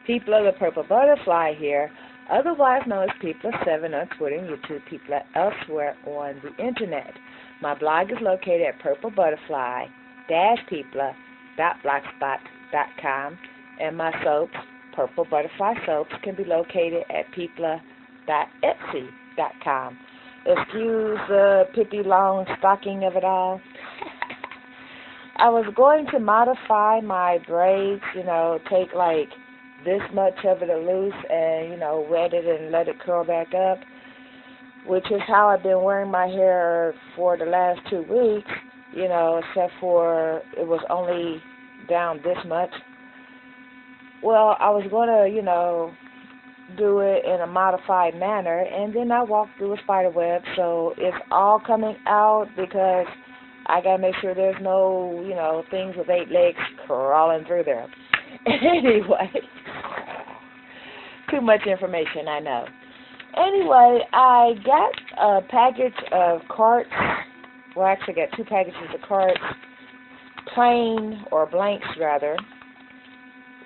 People the Purple Butterfly here, otherwise known as People7 on Twitter and YouTube, People elsewhere on the internet. My blog is located at purplebutterfly-people.blogspot.com, and my soaps, Purple Butterfly Soaps, can be located at people.etsy.com. Excuse the pithy long stocking of it all. I was going to modify my braids, take like this much of it loose and, wet it and let it curl back up, which is how I've been wearing my hair for the last 2 weeks, except for it was only down this much. Well, I was going to, do it in a modified manner, and then I walked through a spider web, so it's all coming out because I got to make sure there's no, things with 8 legs crawling through there. Anyway, too much information, I know. Anyway, I got a package of carts. Well, actually, I got 2 packages of carts, plain or blanks rather,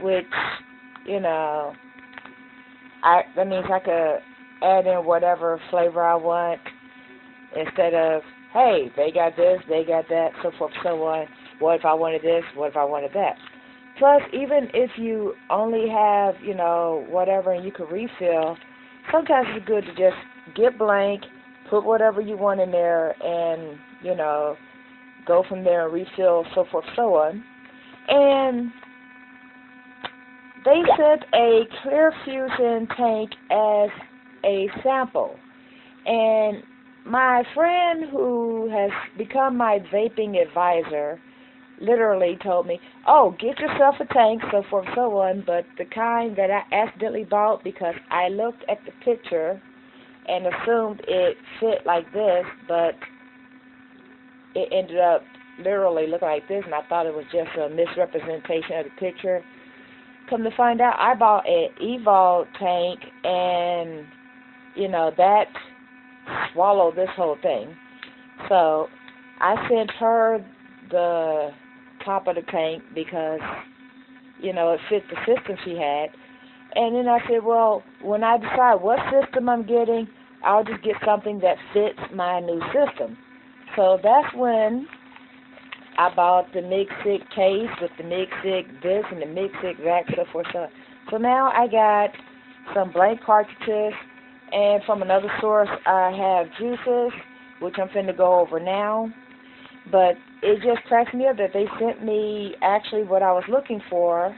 which, that means I could add in whatever flavor I want instead of, hey, they got this, they got that, so forth, so on. What if I wanted this? What if I wanted that? Plus, even if you only have, whatever and you can refill, sometimes it's good to just get blank, put whatever you want in there, and, go from there and refill, so forth, so on. And they sent a Clear Fusion tank as a sample. And my friend who has become my vaping advisor literally told me, oh, get yourself a tank, so forth, so on, but the kind that I accidentally bought because I looked at the picture and assumed it fit like this, but it ended up literally looking like this, and I thought it was just a misrepresentation of the picture. Come to find out, I bought an Evol tank, and, that swallowed this whole thing. So I sent her the top of the tank because, it fit the system she had. And then I said, well, when I decide what system I'm getting, I'll just get something that fits my new system. So that's when I bought the MIG-SIG case with the MIG-SIG this and the MIG-SIG that, so forth. So now I got some blank cartridges, and from another source I have juices, which I'm finna go over now. But it just cracks me up that they sent me actually what I was looking for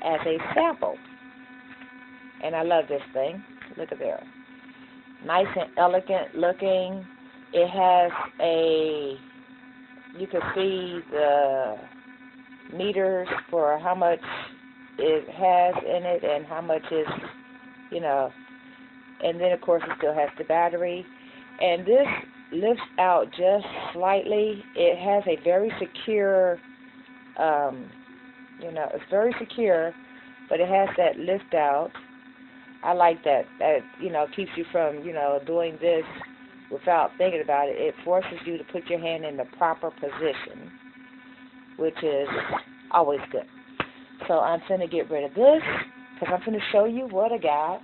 as a sample. And I love this thing. Look at there. Nice and elegant looking. It has you can see the meters for how much it has in it and how much is, and then of course it still has the battery. And this lifts out just slightly. It has a very secure, it's very secure, but it has that lift out. I like that. That, keeps you from, doing this without thinking about it. It forces you to put your hand in the proper position, which is always good. So I'm going to get rid of this because I'm going to show you what I got,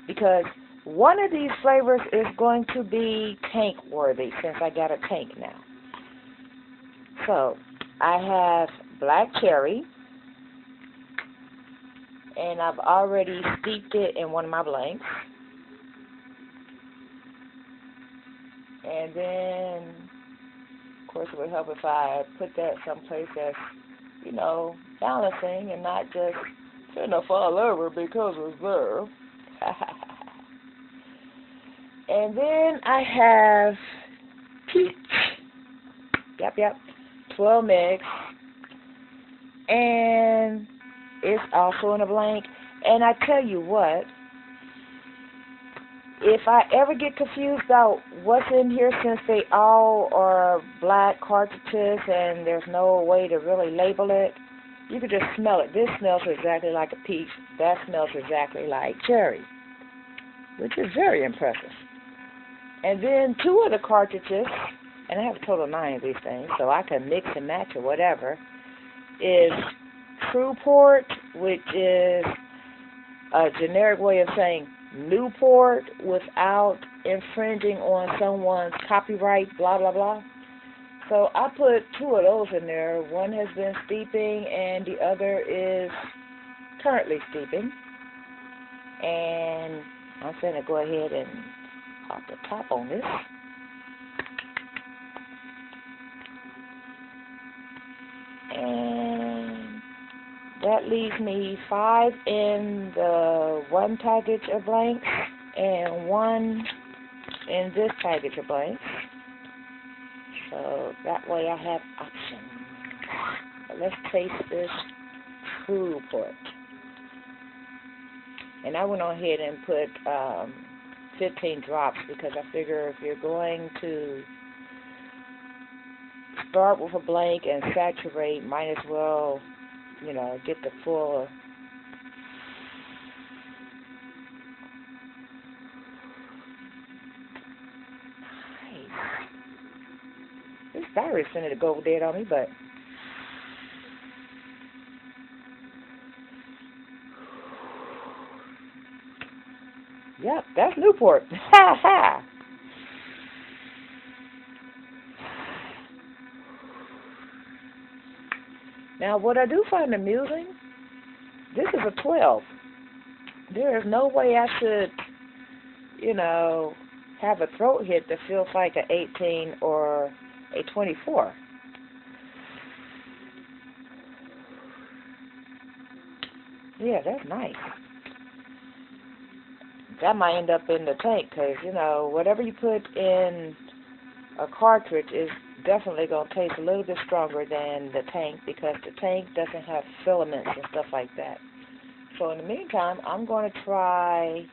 because one of these flavors is going to be tank worthy since I got a tank now. So I have black cherry, and I've already steeped it in one of my blanks. And then, of course, it would help if I put that someplace that's, balancing and not just finna fall over because it's there. And then I have peach. Yep. 12 mix. And it's also in a blank. And I tell you what, if I ever get confused about what's in here, since they all are black cartridges and there's no way to really label it, you can just smell it. This smells exactly like a peach. That smells exactly like cherry, which is very impressive. And then 2 of the cartridges, and I have a total of 9 of these things, so I can mix and match or whatever, is Trueport, which is a generic way of saying Newport without infringing on someone's copyright, blah, blah, blah. So I put 2 of those in there. One has been steeping and the other is currently steeping. And I'm going to go ahead and pop the top on this. And that leaves me 5 in the one package of blanks and 1 in this package of blanks. So that way I have options. But let's taste this Trueport. And I went on ahead and put 15 drops because I figure if you're going to start with a blank and saturate, might as well, you know, get the full. Nice. This battery's finna to go dead on me, but yep, that's Newport. Ha ha. Now, what I do find amusing, this is a 12. There is no way I should, you know, have a throat hit that feels like an 18 or a 24. Yeah, that's nice. That might end up in the tank because, you know, whatever you put in a cartridge is definitely going to taste a little bit stronger than the tank because the tank doesn't have filaments and stuff like that. So in the meantime, I'm going to try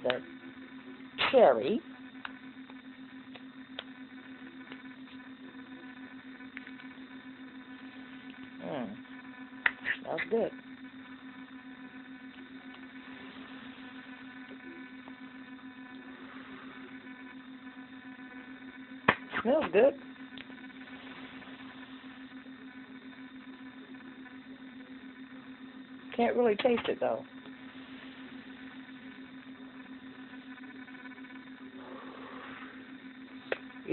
the cherry. That's good. Smells good. Can't really taste it though.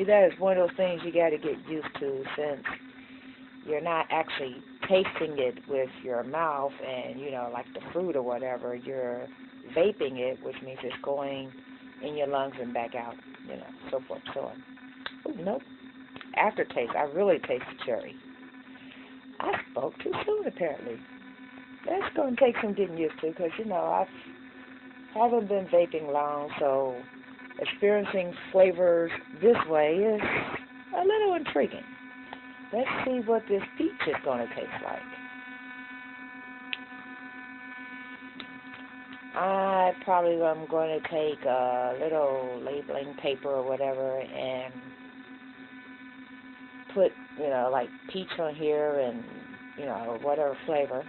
That is one of those things you got to get used to since you're not actually tasting it with your mouth and, you know, like the fruit or whatever. You're vaping it, which means it's going in your lungs and back out, you know, so forth, so on. Oh, nope. Aftertaste. I really taste the cherry. I spoke too soon, apparently. That's going to take some getting used to because, you know, I haven't been vaping long, so experiencing flavors this way is a little intriguing. Let's see what this peach is going to taste like. I probably am going to take a little labeling paper or whatever and put, you know, like peach on here and, you know, whatever flavor.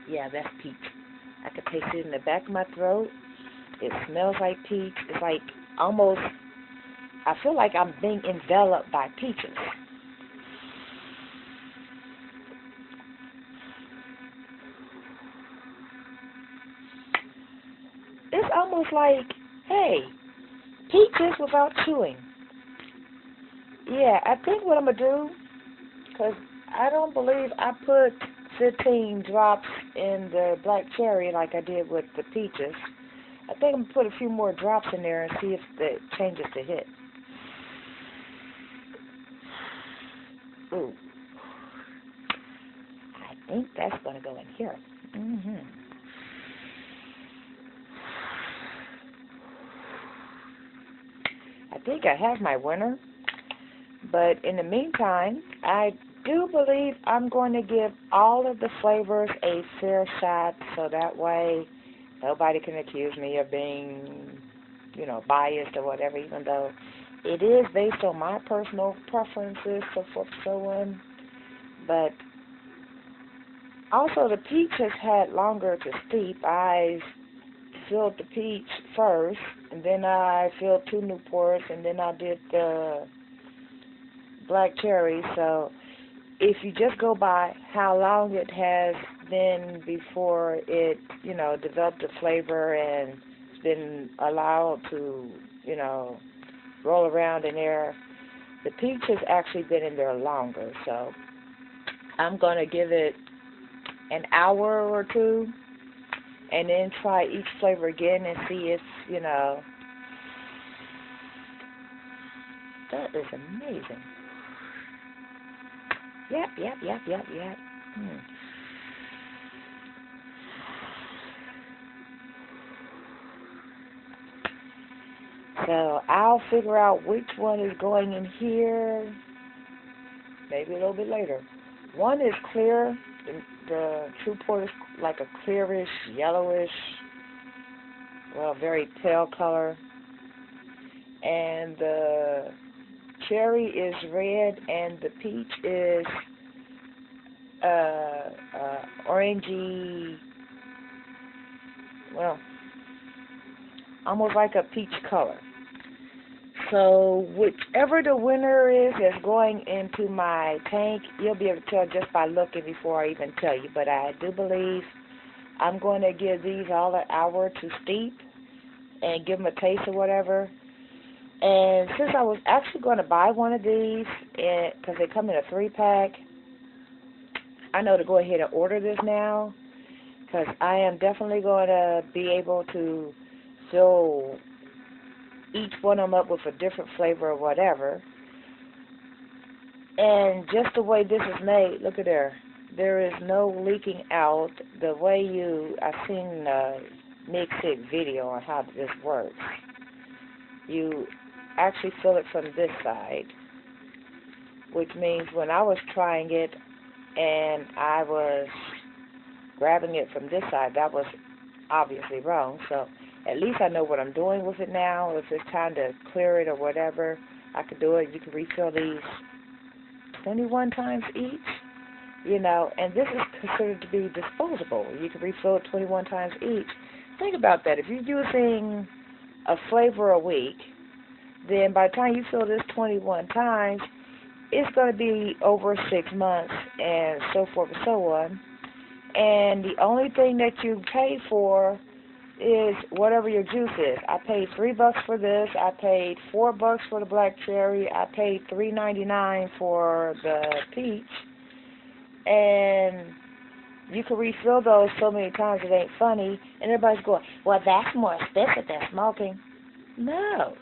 Yeah, that's peach. I can taste it in the back of my throat. It smells like peach. It's like almost, I feel like I'm being enveloped by peaches. It's almost like, hey, peaches without chewing. Yeah, I think what I'm going to do, because I don't believe I put 15 drops in the black cherry like I did with the peaches. I think I'm going to put a few more drops in there and see if it changes the hit. Ooh. I think that's going to go in here. I think I have my winner. But in the meantime, I do believe I'm going to give all of the flavors a fair shot so that way nobody can accuse me of being, you know, biased or whatever, even though it is based on my personal preferences, so forth, so on. But also the peach has had longer to steep. I filled the peach first, and then I filled 2 Newports, and then I did the black cherry. So if you just go by how long it has been before it, developed a flavor and it's been allowed to, roll around in there, the peach has actually been in there longer. So I'm going to give it an hour or 2 and then try each flavor again and see if, that is amazing. Yep. So I'll figure out which one is going in here maybe a little bit later. One is clear. The Trueport is like a clearish, yellowish, very pale color. And the cherry is red, and the peach is orangey, almost like a peach color. So whichever the winner is that's going into my tank, you'll be able to tell just by looking before I even tell you. But I do believe I'm going to give these all an hour to steep and give them a taste or whatever. And since I was actually going to buy one of these, because they come in a 3-pack, I know to go ahead and order this now, because I am definitely going to be able to fill each one of them up with a different flavor or whatever. And just the way this is made, look at there is no leaking out. The way I've seen Nick Sick video on how this works. You actually fill it from this side, which means when I was trying it and I was grabbing it from this side, that was obviously wrong. So at least I know what I'm doing with it now. If it's time to clear it or whatever, I could do it. You can refill these 21 times each, and this is considered to be disposable. You can refill it 21 times each. Think about that. If you're using a flavor a week, then by the time you fill this 21 times, it's going to be over 6 months and so forth and so on. And the only thing that you pay for is whatever your juice is. I paid $3 for this. I paid $4 for the black cherry. I paid $3.99 for the peach. And you can refill those so many times it ain't funny. And everybody's going, well, that's more expensive than smoking. No.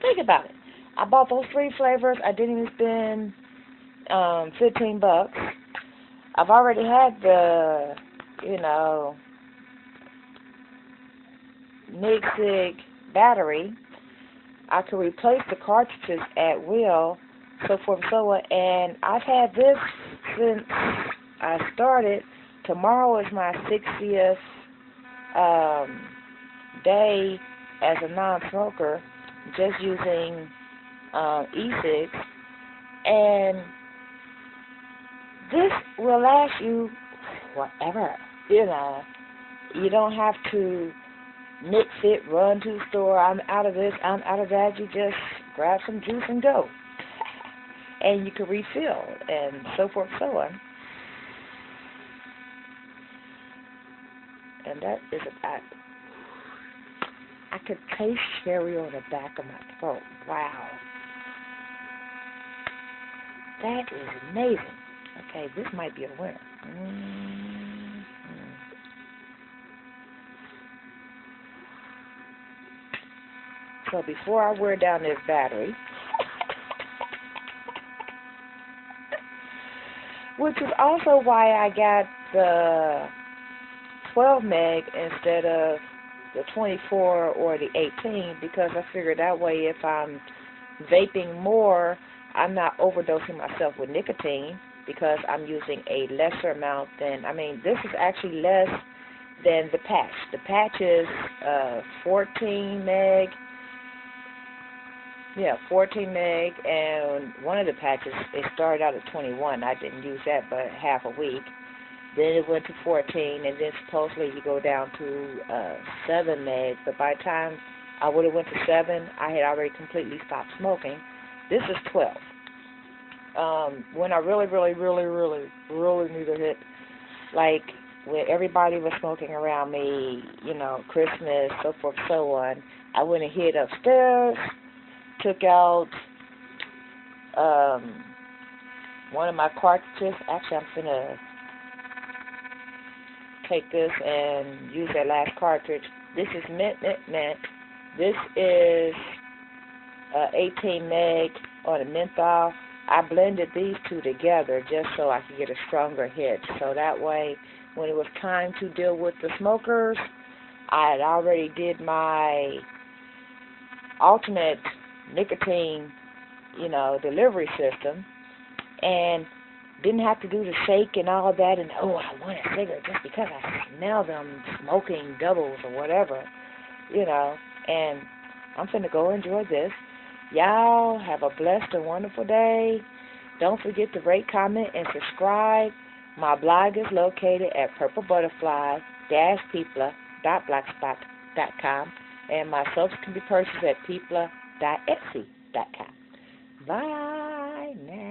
Think about it. I bought those 3 flavors. I didn't even spend $15. I've already had the, Nixig battery. I could replace the cartridges at will, so forth and so on. And I've had this since I started. Tomorrow is my 60th day as a non-smoker, just using e-cigs. And this will last you forever. You don't have to mix it, run to the store, I'm out of this, I'm out of that. You just grab some juice and go. And you can refill, and so forth and so on. And that is I could taste cherry on the back of my throat. Wow. That is amazing. Okay, this might be a winner. So before I wear down this battery, which is also why I got the 12 meg instead of the 24 or the 18, because I figured that way if I'm vaping more, I'm not overdosing myself with nicotine, because I'm using a lesser amount than, this is actually less than the patch. The patch is 14 meg. Yeah, 14 meg, and one of the patches, it started out at 21. I didn't use that but half a week. Then it went to 14, and then supposedly you go down to 7 meg. But by the time I would have went to 7, I had already completely stopped smoking. This is 12. When I really need a hit, like when everybody was smoking around me, Christmas, so forth, so on, I went and hid upstairs, took out one of my cartridges. Actually, I'm finna take this and use that last cartridge. This is mint. This is 18 meg on a menthol. I blended these two together just so I could get a stronger hit. So that way, when it was time to deal with the smokers, I had already did my alternate nicotine, delivery system, and didn't have to do the shake and all that, and I want a cigarette just because I smell them smoking doubles or whatever, and I'm finna go enjoy this. Y'all have a blessed and wonderful day. Don't forget to rate, comment, and subscribe. My blog is located at purplebutterfly-peepla.blogspot.com, and my soaps can be purchased at peepla.etsy.com. Bye now.